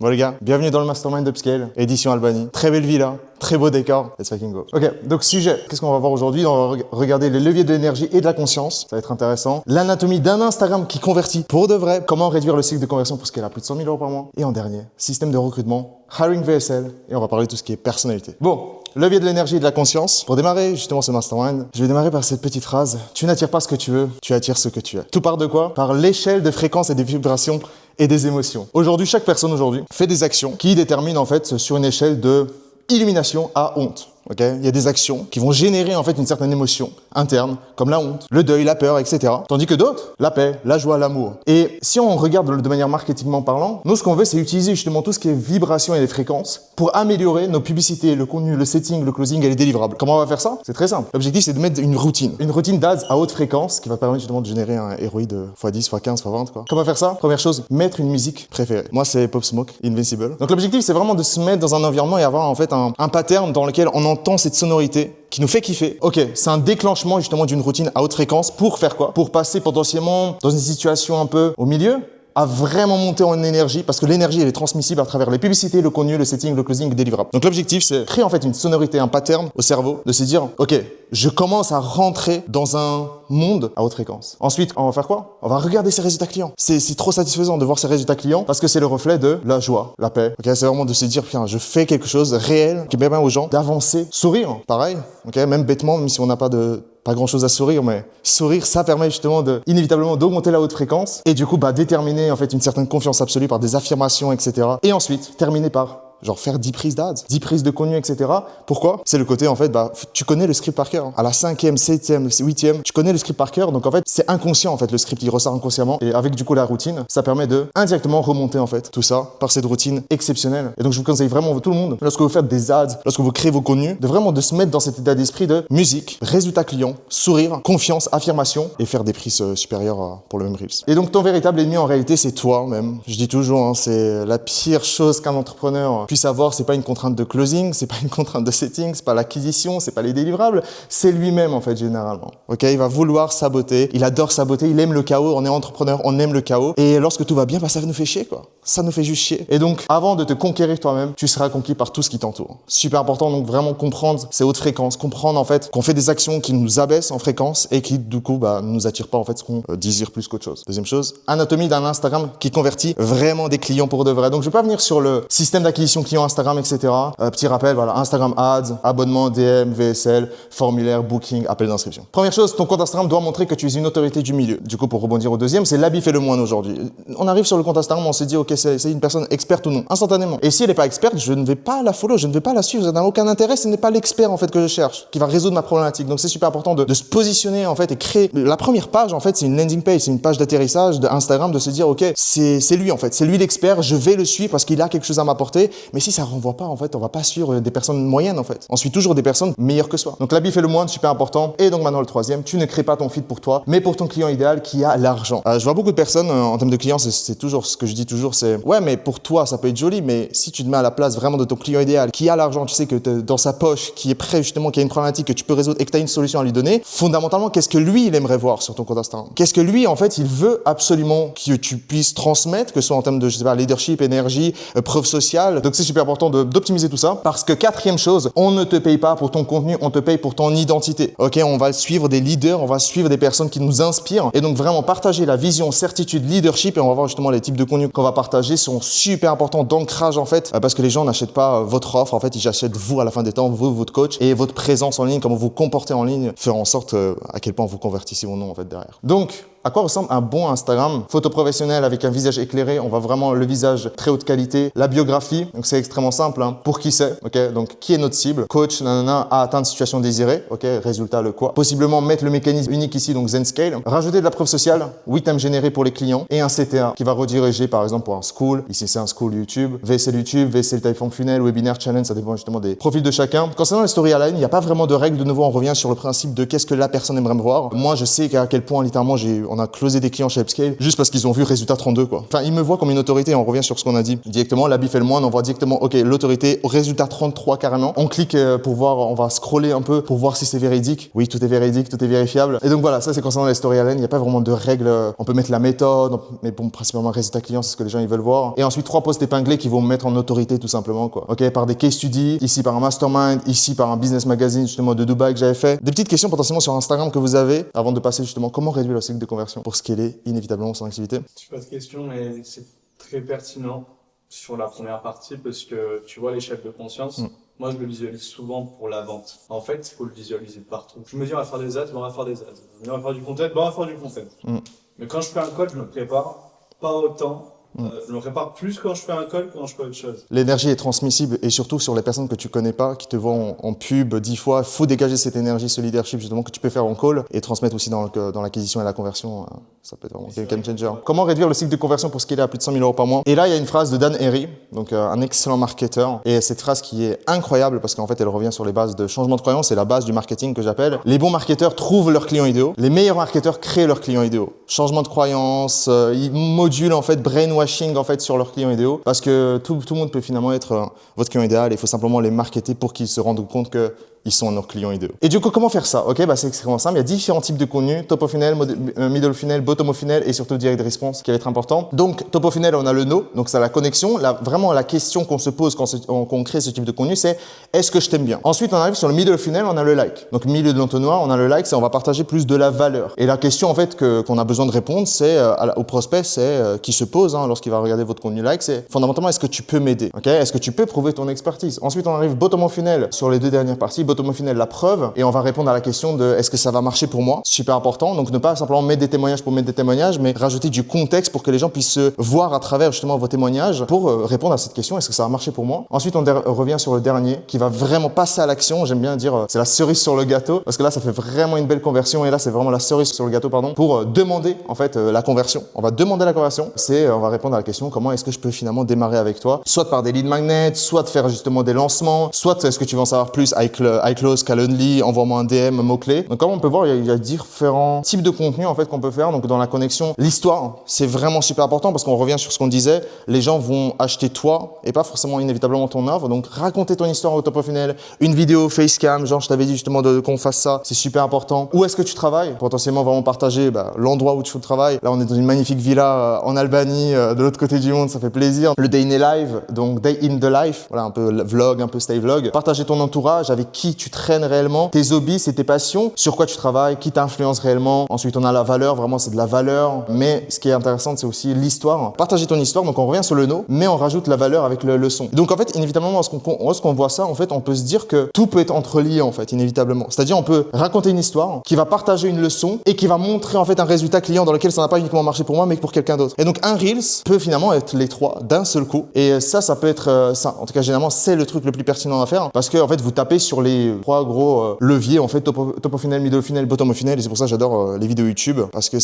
Bon les gars, bienvenue dans le Mastermind Upscale, édition Albanie. Très belle villa, très beau décor, let's fucking go. Ok, donc sujet, qu'est-ce qu'on va voir aujourd'hui? On va regarder les leviers de l'énergie et de la conscience, ça va être intéressant. L'anatomie d'un Instagram qui convertit pour de vrai, comment réduire le cycle de conversion pour ce qu'elle a plus de 100 000 € par mois. Et en dernier, système de recrutement, hiring VSL, et on va parler de tout ce qui est personnalité. Bon, levier de l'énergie et de la conscience. Pour démarrer justement ce mastermind, je vais démarrer par cette petite phrase. Tu n'attires pas ce que tu veux, tu attires ce que tu es. Tout part de quoi? Par l'échelle de fréquences et des vibrations et des émotions. Aujourd'hui, chaque personne fait des actions qui déterminent en fait sur une échelle de illumination à honte. Okay, il y a des actions qui vont générer en fait une certaine émotion interne, comme la honte, le deuil, la peur, etc. Tandis que d'autres, la paix, la joie, l'amour. Et si on regarde de manière marketingment parlant, nous ce qu'on veut c'est utiliser justement tout ce qui est vibration et les fréquences pour améliorer nos publicités, le contenu, le setting, le closing et les délivrables. Comment on va faire ça? C'est très simple. L'objectif c'est de mettre une routine d'ads à haute fréquence qui va permettre justement de générer un ROI de x10, x15, x20 quoi. Comment faire ça? Première chose, mettre une musique préférée. Moi c'est Pop Smoke, Invincible. Donc l'objectif c'est vraiment de se mettre dans un environnement et avoir en fait un pattern dans lequel on entend cette sonorité qui nous fait kiffer. Ok, c'est un déclenchement justement d'une routine à haute fréquence pour faire quoi? Pour passer potentiellement dans une situation un peu au milieu, à vraiment monter en énergie parce que l'énergie elle est transmissible à travers les publicités, le contenu, le setting, le closing, le délivrable. Donc l'objectif c'est créer en fait une sonorité, un pattern au cerveau de se dire ok, je commence à rentrer dans un monde à haute fréquence. Ensuite, on va faire quoi? On va regarder ses résultats clients. C'est trop satisfaisant de voir ses résultats clients parce que c'est le reflet de la joie, la paix. Ok, c'est vraiment de se dire putain, je fais quelque chose de réel qui permet aux gens d'avancer, sourire, pareil. Ok, même bêtement, même si on n'a pas grand chose à sourire, mais sourire, ça permet justement inévitablement d'augmenter la haute fréquence et du coup, déterminer en fait une certaine confiance absolue par des affirmations, etc. Et ensuite, terminer par genre faire 10 prises d'ads, 10 prises de contenu, etc. Pourquoi? C'est le côté en fait, tu connais le script par cœur. À la 5e, 7e, 8e, tu connais le script par cœur. Donc en fait, c'est inconscient en fait, le script il ressort inconsciemment. Et avec du coup la routine, ça permet de indirectement remonter en fait tout ça par cette routine exceptionnelle. Et donc je vous conseille vraiment tout le monde, lorsque vous faites des ads, lorsque vous créez vos contenus, de se mettre dans cet état d'esprit de musique, résultat client, sourire, confiance, affirmation et faire des prises supérieures pour le même Reels. Et donc ton véritable ennemi en réalité, c'est toi-même. Je dis toujours, c'est la pire chose qu'un entrepreneur puisse avoir, c'est pas une contrainte de closing, c'est pas une contrainte de setting, c'est pas l'acquisition, c'est pas les délivrables, c'est lui-même en fait généralement. Ok, il va vouloir saboter, il adore saboter, il aime le chaos, on est entrepreneur, on aime le chaos et lorsque tout va bien, ça nous fait chier quoi. Ça nous fait juste chier. Et donc avant de te conquérir toi-même, tu seras conquis par tout ce qui t'entoure. Super important donc vraiment comprendre ces hautes fréquences, comprendre en fait qu'on fait des actions qui nous abaissent en fréquence et qui du coup ne nous attirent pas en fait ce qu'on désire plus qu'autre chose. Deuxième chose, anatomie d'un Instagram qui convertit vraiment des clients pour de vrai. Donc je vais pas venir sur le système d'acquisition client Instagram, etc. Petit rappel, voilà, Instagram Ads, abonnement, DM, VSL, formulaire, booking, appel d'inscription. Première chose, ton compte Instagram doit montrer que tu es une autorité du milieu. Du coup, pour rebondir au deuxième, c'est l'habit fait le moine aujourd'hui. On arrive sur le compte Instagram, on se dit, ok, c'est une personne experte ou non, instantanément. Et si elle n'est pas experte, je ne vais pas la follow, je ne vais pas la suivre, ça n'a aucun intérêt, ce n'est pas l'expert en fait que je cherche, qui va résoudre ma problématique. Donc c'est super important de se positionner en fait et créer. La première page en fait, c'est une landing page, c'est une page d'atterrissage d'Instagram, de se dire, ok, c'est lui en fait, c'est lui l'expert, je vais le suivre parce qu'il a quelque chose à m'apporter. Mais si ça renvoie pas en fait, on va pas suivre des personnes moyennes en fait. On suit toujours des personnes meilleures que soi. Donc l'habit fait le moine, super important. Et donc maintenant le troisième, tu ne crées pas ton feed pour toi, mais pour ton client idéal qui a l'argent. Je vois beaucoup de personnes en termes de clients, c'est toujours ce que je dis toujours, c'est ouais mais pour toi ça peut être joli, mais si tu te mets à la place vraiment de ton client idéal qui a l'argent, tu sais que dans sa poche, qui est prêt justement, qui a une problématique que tu peux résoudre et que tu as une solution à lui donner, fondamentalement qu'est-ce que lui il aimerait voir sur ton compte Instagram? Qu'est-ce que lui en fait il veut absolument que tu puisses transmettre, que ce soit en termes de leadership, énergie, preuve sociale. Donc c'est super important d'optimiser tout ça. Parce que quatrième chose, on ne te paye pas pour ton contenu, on te paye pour ton identité. Ok, on va suivre des leaders, on va suivre des personnes qui nous inspirent et donc vraiment partager la vision, certitude, leadership et on va voir justement les types de contenus qu'on va partager sont super importants d'ancrage en fait parce que les gens n'achètent pas votre offre, en fait ils achètent vous à la fin des temps, vous, votre coach et votre présence en ligne, comment vous comportez en ligne, faire en sorte à quel point vous convertissez ou non en fait derrière. Donc à quoi ressemble un bon Instagram? Photo professionnelle avec un visage éclairé, on voit vraiment le visage très haute qualité, la biographie, donc c'est extrêmement simple, hein. Pour qui c'est, ok, donc qui est notre cible, coach, nanana, à atteindre situation désirée, ok, résultat le quoi, possiblement mettre le mécanisme unique ici, donc Zenscale, rajouter de la preuve sociale, 8 thèmes générés pour les clients et un CTA qui va rediriger par exemple pour un school, ici c'est un school YouTube, VSL Typeform Funnel, webinaire challenge, ça dépend justement des profils de chacun. Concernant les story align, il n'y a pas vraiment de règles, de nouveau on revient sur le principe de qu'est-ce que la personne aimerait me voir. Moi je sais qu'à quel point littéralement on a closé des clients chez Upscale juste parce qu'ils ont vu résultat 32 quoi. Enfin, ils me voient comme une autorité, on revient sur ce qu'on a dit. Directement, l'habit fait le moine, on voit directement, ok, l'autorité, résultat 33 carrément. On clique pour voir, on va scroller un peu pour voir si c'est véridique. Oui, tout est véridique, tout est vérifiable. Et donc voilà, ça c'est concernant les story Allen, il n'y a pas vraiment de règles. On peut mettre la méthode, mais bon, principalement résultat client, c'est ce que les gens ils veulent voir. Et ensuite, 3 posts épinglés qui vont me mettre en autorité tout simplement quoi. Ok, par des case studies, ici par un mastermind, ici par un business magazine justement de Dubaï que j'avais fait. Des petites questions potentiellement sur Instagram que vous avez avant de passer justement comment réduire le cycle de conversion pour scaler inévitablement son activité. Je pas de question, mais c'est très pertinent sur la première partie parce que tu vois l'échelle de conscience. Moi, je le visualise souvent pour la vente. En fait, il faut le visualiser partout. Je me dis, on va faire des ads, on va faire des ads. On va faire du content, on va faire du content. Mais quand je fais un call, je me prépare pas autant. Je me prépare plus quand je fais un call que quand je fais autre chose. L'énergie est transmissible et surtout sur les personnes que tu connais pas, qui te voient en pub 10 fois, il faut dégager cette énergie, ce leadership justement que tu peux faire en call et transmettre aussi dans l'acquisition et la conversion. Ça peut être vraiment un game changer. Comment réduire le cycle de conversion pour scaler à plus de 100 000 € par mois? Et là, il y a une phrase de Dan Harry, donc un excellent marketeur. Et cette phrase qui est incroyable parce qu'en fait, elle revient sur les bases de changement de croyance, c'est la base du marketing que j'appelle. Les bons marketeurs trouvent leurs clients idéaux. Les meilleurs marketeurs créent leurs clients idéaux. Changement de croyance, ils modulent en fait brainwashing en fait sur leurs clients idéaux parce que tout le monde peut finalement être votre client idéal. Il faut simplement les marketer pour qu'ils se rendent compte que ils sont nos clients idéaux. Et du coup, comment faire ça? Ok, c'est extrêmement simple. Il y a différents types de contenus, top of funnel, middle funnel, bottom of funnel et surtout direct response qui va être important. Donc, top of funnel, on a le no, donc c'est la connexion. Vraiment, la question qu'on se pose quand on crée ce type de contenu, c'est est-ce que je t'aime bien? Ensuite, on arrive sur le middle funnel, on a le like. Donc, milieu de l'entonnoir, on a le like, c'est on va partager plus de la valeur. Et la question en fait qu'on a besoin de répondre, c'est au prospect, c'est qui se pose lorsqu'il va regarder votre contenu like, c'est fondamentalement est-ce que tu peux m'aider? Ok, est-ce que tu peux prouver ton expertise? Ensuite, on arrive bottom of funnel sur les 2 dernières parties. Bottom of funnel, la preuve, et on va répondre à la question de est-ce que ça va marcher pour moi? Super important, donc ne pas simplement mettre des témoignages pour mettre des témoignages, mais rajouter du contexte pour que les gens puissent se voir à travers justement vos témoignages pour répondre à cette question, est-ce que ça va marcher pour moi? Ensuite, on revient sur le dernier qui va vraiment passer à l'action. J'aime bien dire c'est la cerise sur le gâteau parce que là, ça fait vraiment une belle conversion et là, c'est vraiment la cerise sur le gâteau, pardon, pour demander en fait la conversion. On va demander la conversion, on va répondre à la question comment est-ce que je peux finalement démarrer avec toi, soit par des lead magnets, soit de faire justement des lancements, soit est-ce que tu veux en savoir plus, iClose, Calendly, envoie-moi un DM, mot-clé. Donc comme on peut voir, il y a différents types de contenus en fait qu'on peut faire. Donc dans la connexion, l'histoire, c'est vraiment super important parce qu'on revient sur ce qu'on disait, les gens vont acheter toi et pas forcément inévitablement ton offre. Donc raconter ton histoire au top of funnel, une vidéo facecam, genre je t'avais dit justement qu'on fasse ça, c'est super important. Où est-ce que tu travailles? Potentiellement vraiment partager l'endroit où tu travailles. Là on est dans une magnifique villa en Albanie, de l'autre côté du monde, ça fait plaisir. Le day in the life, donc day in the life, voilà un peu vlog, un peu stay vlog. Partager ton entourage, avec qui tu traînes réellement, tes hobbies, c'est tes passions, sur quoi tu travailles, qui t'influence réellement. Ensuite on a la valeur, vraiment c'est de la valeur, mais ce qui est intéressant c'est aussi l'histoire. Partager ton histoire, donc on revient sur le no, mais on rajoute la valeur avec le son. Donc en fait inévitablement lorsqu'on voit ça, en fait on peut se dire que tout peut être entrelié en fait inévitablement. C'est-à-dire on peut raconter une histoire qui va partager une leçon et qui va montrer en fait un résultat client dans lequel ça n'a pas uniquement marché pour moi mais pour quelqu'un d'autre. Et donc un Reels peut finalement être les 3 d'un seul coup et ça peut être ça. En tout cas généralement c'est le truc le plus pertinent à faire parce que en fait vous tapez sur les 3 gros leviers en fait top of funnel, middle funnel, bottom of funnel et c'est pour ça que j'adore les vidéos YouTube parce que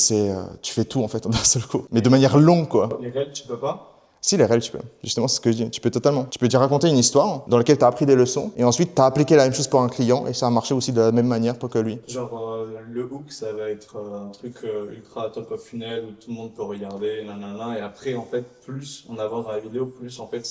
tu fais tout en fait d'un seul coup mais de manière longue quoi. Les règles, tu peux pas? Si, les réels, tu peux. Justement, c'est ce que je dis. Tu peux totalement. Tu peux te raconter une histoire dans laquelle tu as appris des leçons et ensuite tu as appliqué la même chose pour un client et ça a marché aussi de la même manière pour que lui. Genre, le hook, ça va être un truc ultra top of funnel où tout le monde peut regarder, nanana, et après, en fait, plus on avance dans la vidéo, plus en fait,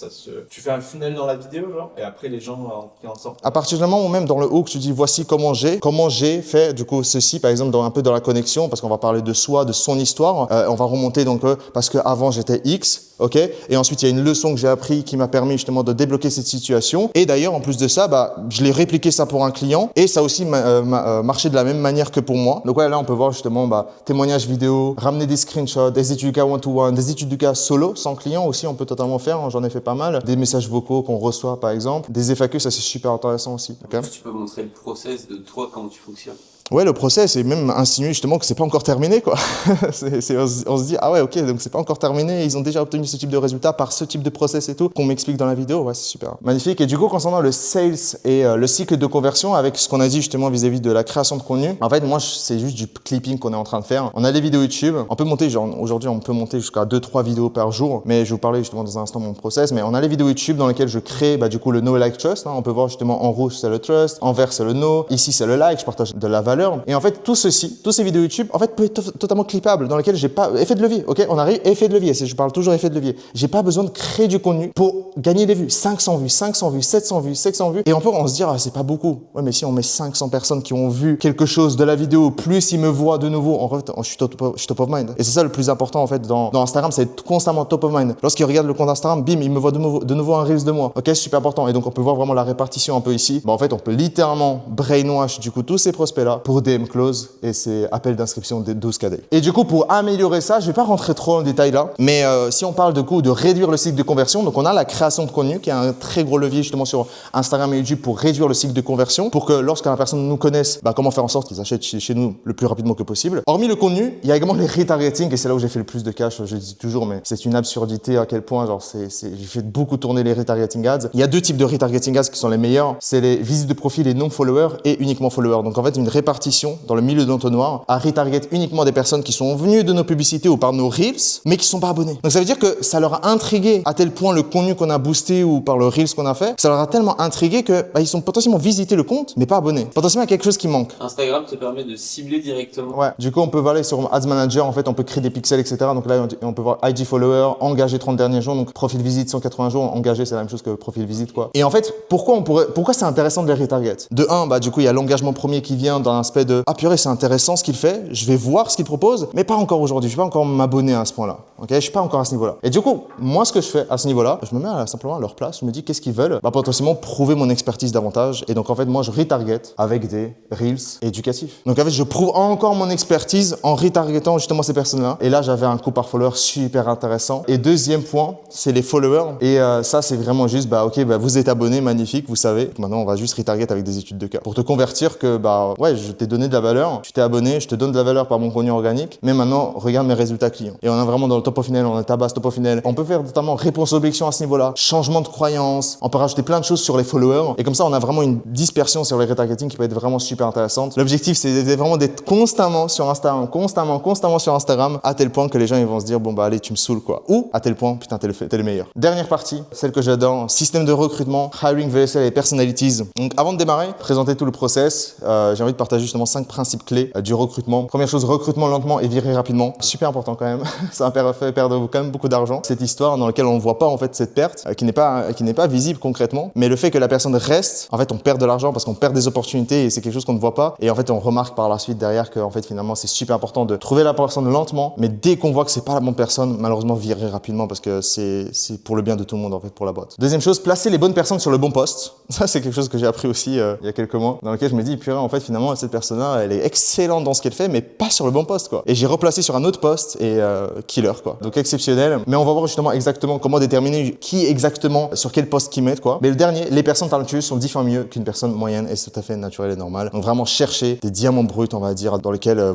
tu fais un funnel dans la vidéo, genre, et après, les gens qui en sortent. À partir du moment où même dans le hook, tu dis voici comment j'ai fait, du coup, ceci, par exemple, un peu dans la connexion, parce qu'on va parler de soi, de son histoire. On va remonter donc, parce qu'avant j'étais X, ok? Et ensuite, il y a une leçon que j'ai appris qui m'a permis justement de débloquer cette situation. Et d'ailleurs, en plus de ça, je l'ai répliqué ça pour un client et ça a aussi marché de la même manière que pour moi. Donc ouais, là, on peut voir justement témoignages vidéo, ramener des screenshots, des études du cas one-to-one, des études du cas solo, sans client aussi, on peut totalement faire. J'en ai fait pas mal. Des messages vocaux qu'on reçoit, par exemple. Des FAQ, ça c'est super intéressant aussi. Okay? Tu peux montrer le process de toi, comment tu fonctionnes. Ouais, le process est même insinué justement que c'est pas encore terminé, quoi. On se dit, ah ouais, ok, donc c'est pas encore terminé, ils ont déjà obtenu ce type de résultat par ce type de process et tout, qu'on m'explique dans la vidéo, ouais, c'est super. Magnifique. Et du coup, concernant le sales et le cycle de conversion, avec ce qu'on a dit justement vis-à-vis de la création de contenu, en fait, moi, c'est juste du clipping qu'on est en train de faire. On a les vidéos YouTube, on peut monter, genre, aujourd'hui, on peut monter jusqu'à 2-3 vidéos par jour, mais je vais vous parler justement dans un instant de mon process, mais on a les vidéos YouTube dans lesquelles je crée, du coup, le no, like, trust, hein. On peut voir justement en rouge, c'est le trust, en vert, c'est le no, ici, c'est le like, je partage de la valeur. valeur. Et en fait, tout ceci, tous ces vidéos YouTube, en fait, peut être totalement clippable, dans lesquelles j'ai pas effet de levier. Ok, on arrive, effet de levier. Je parle toujours effet de levier. J'ai pas besoin de créer du contenu pour gagner des vues. 500 vues, 500 vues, 700 vues, 700 vues. Et on peut se dire, ah, c'est pas beaucoup. Ouais, mais si on met 500 personnes qui ont vu quelque chose de la vidéo, plus ils me voient de nouveau, en fait, je suis top of mind. Et c'est ça le plus important, en fait, dans Instagram, c'est être constamment top of mind. Lorsqu'ils regardent le compte Instagram, bim, ils me voient de nouveau un Reels de moi. Ok, c'est super important. Et donc, on peut voir vraiment la répartition un peu ici. Bah, en fait, on peut littéralement brainwash, du coup, tous ces prospects-là pour DM close et ces appels d'inscription des 12 KD. Et du coup, pour améliorer ça, je vais pas rentrer trop en détail là, mais si on parle de coup de réduire le cycle de conversion, donc on a la création de contenu qui est un très gros levier justement sur Instagram et YouTube pour réduire le cycle de conversion, pour que lorsque la personne nous connaisse, bah, comment faire en sorte qu'ils achètent chez nous le plus rapidement que possible. Hormis le contenu, il y a également les retargeting et c'est là où j'ai fait le plus de cash, je le dis toujours, mais c'est une absurdité à quel point, genre, j'ai fait beaucoup tourner les retargeting ads. Il y a deux types de retargeting ads qui sont les meilleurs, c'est les visites de profil et non-followers et uniquement followers. Donc en fait, une répartition dans le milieu de l'entonnoir à retarget uniquement des personnes qui sont venues de nos publicités ou par nos Reels, mais qui sont pas abonnés. Donc ça veut dire que ça leur a intrigué à tel point le contenu qu'on a boosté ou par le Reels qu'on a fait, ça leur a tellement intrigué que ils sont potentiellement visité le compte, mais pas abonnés. Potentiellement il y a quelque chose qui manque. Instagram te permet de cibler directement. Ouais. Du coup, on peut aller sur Ads Manager, en fait, on peut créer des pixels, etc. Donc là, on peut voir IG follower, engagé 30 derniers jours, donc profil visite 180 jours, engagé, c'est la même chose que profil visite, quoi. Et en fait, pourquoi c'est intéressant de les retarget? De un, bah, du coup, il y a l'engagement premier qui vient dans l'aspect de, ah purée, c'est intéressant ce qu'il fait, je vais voir ce qu'il propose, mais pas encore aujourd'hui, je vais pas encore m'abonner à ce point-là. Ok, je suis pas encore à ce niveau-là. Et du coup, moi, ce que je fais à ce niveau-là, je me mets simplement à leur place, je me dis qu'est-ce qu'ils veulent, bah, potentiellement prouver mon expertise davantage. Et donc, en fait, moi, je retarget avec des Reels éducatifs. Donc, en fait, je prouve encore mon expertise en retargetant justement ces personnes-là. Et là, j'avais un coût par follower super intéressant. Et deuxième point, c'est les followers. Et ça, c'est vraiment juste, bah, ok, bah, vous êtes abonné, magnifique, vous savez. Maintenant, on va juste retarget avec des études de cas pour te convertir que, bah, ouais, je t'ai donné de la valeur, tu t'es abonné, je te donne de la valeur par mon contenu organique, mais maintenant, regarde mes résultats clients. Et on est vraiment dans le top of funnel, on est tabasse top of funnel. On peut faire notamment réponse aux objections à ce niveau-là, changement de croyance, on peut rajouter plein de choses sur les followers. Et comme ça, on a vraiment une dispersion sur les retargeting qui peut être vraiment super intéressante. L'objectif, c'est vraiment d'être constamment sur Instagram, constamment sur Instagram, à tel point que les gens, ils vont se dire, bon, bah, allez, tu me saoules, quoi. Ou, à tel point, putain, t'es le meilleur. Dernière partie, celle que j'adore, système de recrutement, hiring, VSL et personalities. Donc, avant de démarrer, présenter tout le process, j'ai envie de partager justement 5 principes clés du recrutement. Première chose, recrutement lentement et virer rapidement. Super important quand même. Ça fait perdre quand même beaucoup d'argent. Cette histoire dans laquelle on ne voit pas en fait cette perte, qui n'est pas visible concrètement, mais le fait que la personne reste, en fait, on perd de l'argent parce qu'on perd des opportunités et c'est quelque chose qu'on ne voit pas. Et en fait, on remarque par la suite derrière que en fait, finalement, c'est super important de trouver la personne lentement, mais dès qu'on voit que c'est pas la bonne personne, malheureusement, virer rapidement parce que c'est pour le bien de tout le monde en fait pour la boîte. Deuxième chose, placer les bonnes personnes sur le bon poste. Ça, c'est quelque chose que j'ai appris aussi il y a quelques mois, dans lequel je me dis, purée, en fait, finalement, cette personne-là, elle est excellente dans ce qu'elle fait, mais pas sur le bon poste, quoi. Et j'ai replacé sur un autre poste et killer, quoi. Donc exceptionnel. Mais on va voir justement exactement comment déterminer qui exactement sur quel poste qu'ils mettent, quoi. Mais le dernier, les personnes talentueuses sont 10 fois mieux qu'une personne moyenne et c'est tout à fait naturel et normal. Donc vraiment chercher des diamants bruts, on va dire, dans lesquels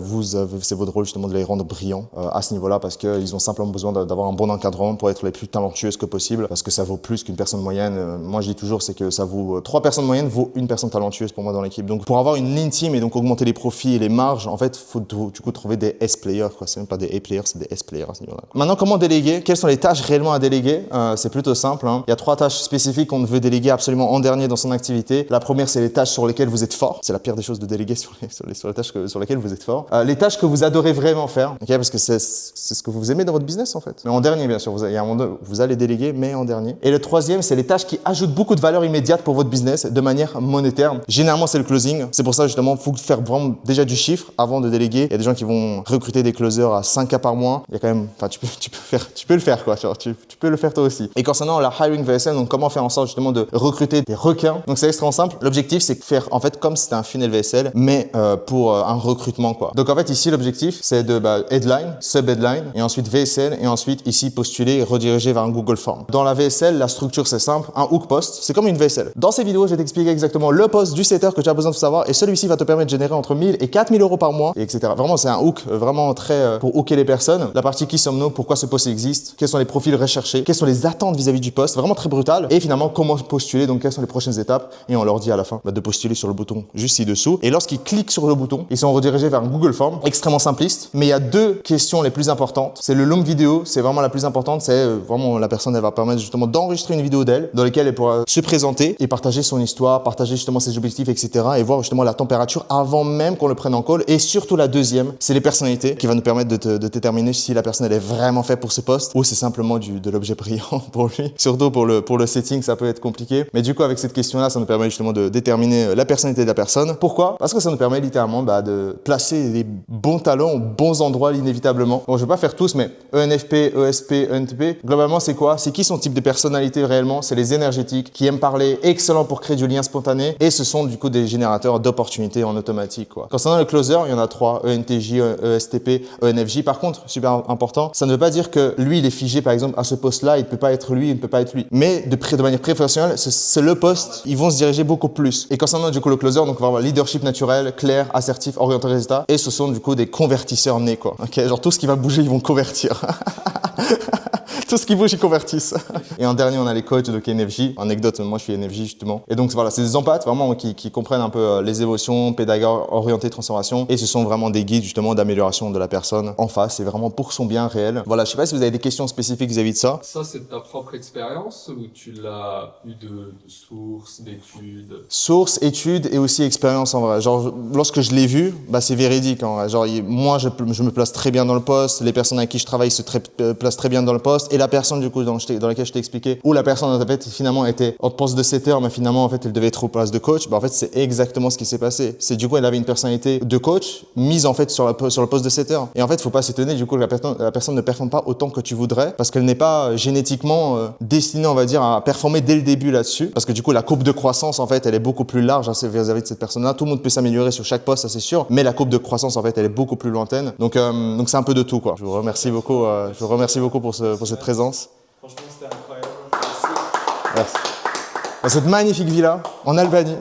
c'est votre rôle justement de les rendre brillants à ce niveau-là parce qu'ils ont simplement besoin d'avoir un bon encadrement pour être les plus talentueuses que possible parce que ça vaut plus qu'une personne moyenne. Moi, je dis toujours, c'est que ça vaut 3 personnes moyennes vaut une personne talentueuse pour moi dans l'équipe. Donc pour avoir une ligne team et donc augmenter les profits et les marges, en fait, faut du coup trouver des S-players, quoi. C'est même pas des A-players, c'est des S-players à ce niveau-là. Maintenant, comment déléguer? Quelles sont les tâches réellement à déléguer? C'est plutôt simple, hein. Il y a 3 tâches spécifiques qu'on veut déléguer absolument en dernier dans son activité. La première, c'est les tâches sur lesquelles vous êtes fort. C'est la pire des choses de déléguer sur les tâches sur lesquelles vous êtes fort. Les tâches que vous adorez vraiment faire, okay, parce que c'est ce que vous aimez dans votre business en fait. Mais en dernier, bien sûr, vous allez déléguer, mais en dernier. Et le troisième, c'est les tâches qui ajoutent beaucoup de valeur immédiate pour votre business de manière monétaire. Généralement, c'est le closing. C'est pour ça justement, il faut faire vraiment déjà du chiffre avant de déléguer. Il y a des gens qui vont recruter des closers à 5K par mois. Il y a quand même, enfin, tu peux le faire quoi. Genre, tu peux le faire toi aussi. Et concernant la hiring VSL, donc comment faire en sorte justement de recruter des requins. Donc c'est extrêmement simple. L'objectif, c'est de faire en fait comme si c'était un funnel VSL, mais pour un recrutement quoi. Donc en fait ici l'objectif, c'est de headline, sub-headline, et ensuite VSL, et ensuite ici postuler et rediriger vers un Google Form. Dans la VSL, la structure c'est simple, un hook post, c'est comme une VSL. Dans ces vidéos, je vais t'expliquer exactement le post du setter que tu as besoin de savoir, et celui-ci va te permettre de générer entre 1000 et 4000 euros par mois, et etc. Vraiment, c'est un hook vraiment très pour hooker les personnes. La partie qui sommes-nous, pourquoi ce post existe, quels sont les profils recherchés, quelles sont les attentes vis-à-vis du post, vraiment très brutal. Et finalement, comment postuler, donc quelles sont les prochaines étapes, et on leur dit à la fin de postuler sur le bouton juste ci-dessous. Et lorsqu'ils cliquent sur le bouton, ils sont redirigés vers un Google Form, extrêmement simpliste. Mais il y a 2 questions les plus importantes. C'est le long vidéo, c'est vraiment la plus importante. C'est vraiment la personne, elle va permettre justement d'enregistrer une vidéo d'elle, dans laquelle elle pourra se présenter et partager son histoire, partager justement ses objectifs, etc. Et voir justement la température avant même qu'on le prenne en call. Et surtout la deuxième, c'est les personnalités qui va nous permettre de déterminer si la personne elle est vraiment faite pour ce poste ou c'est simplement de l'objet brillant pour lui. Surtout pour le setting, ça peut être compliqué. Mais du coup, avec cette question-là, ça nous permet justement de déterminer la personnalité de la personne. Pourquoi? Parce que ça nous permet littéralement de placer les bons talents aux bons endroits inévitablement. Bon, je vais pas faire tous, mais ENFP, ESP, ENTP, globalement, c'est quoi? C'est qui son type de personnalité réellement? C'est les énergétiques qui aiment parler, excellents pour créer du lien spontané et ce sont du coup des générateurs d'opportunités en automatique, quoi. Concernant le closer, il y en a 3, ENTJ, ESTP, ENFJ. Par contre, super important, ça ne veut pas dire que lui, il est figé par exemple à ce poste-là, il ne peut pas être lui, il ne peut pas être lui. Mais de manière professionnelle, c'est le poste, ils vont se diriger beaucoup plus. Et concernant du coup le closer, donc on va avoir leadership naturel, clair, assertif, orienté résultat et ce sont du coup des convertisseurs nés, quoi. Ok, genre tout ce qui va bouger, ils vont convertir. Tout ce qui bouge, ils convertissent. Et en dernier, on a les coachs, donc NFJ. Anecdote, moi je suis NFJ justement. Et donc voilà, c'est des empathes vraiment qui comprennent un peu les émotions, pédagogues orientés transformation. Et ce sont vraiment des guides justement d'amélioration de la personne en face. C'est vraiment pour son bien réel. Voilà, je sais pas si vous avez des questions spécifiques vis-à-vis de ça. Ça, c'est ta propre expérience ou tu l'as eu de sources, d'études? Source, études et aussi expérience en vrai. Genre, lorsque je l'ai vu, bah, c'est véridique en vrai. Genre, moi, je me place très bien dans le poste. Les personnes avec qui je travaille se placent très bien dans le poste. Et la personne, du coup, dans laquelle je t'ai expliqué, où la personne, en fait, finalement, était en poste de setter, mais finalement, en fait, elle devait être au poste de coach. Bah, en fait, c'est exactement ce qui s'est passé. C'est du coup, elle avait une personnalité de coach mise, en fait, sur le poste de setter. Et en fait, faut pas s'étonner, du coup, que la personne ne performe pas autant que tu voudrais parce qu'elle n'est pas génétiquement destinée, on va dire, à performer dès le début là-dessus. Parce que du coup, la courbe de croissance, en fait, elle est beaucoup plus large vis-à-vis de cette personne-là. Tout le monde peut s'améliorer sur chaque poste, ça c'est sûr. Mais la courbe de croissance, en fait, elle est beaucoup plus lointaine. Donc c'est un peu de tout, quoi. Je vous remercie beaucoup, pour cette présence. Franchement, c'était incroyable. Merci. Dans cette magnifique villa en Albanie.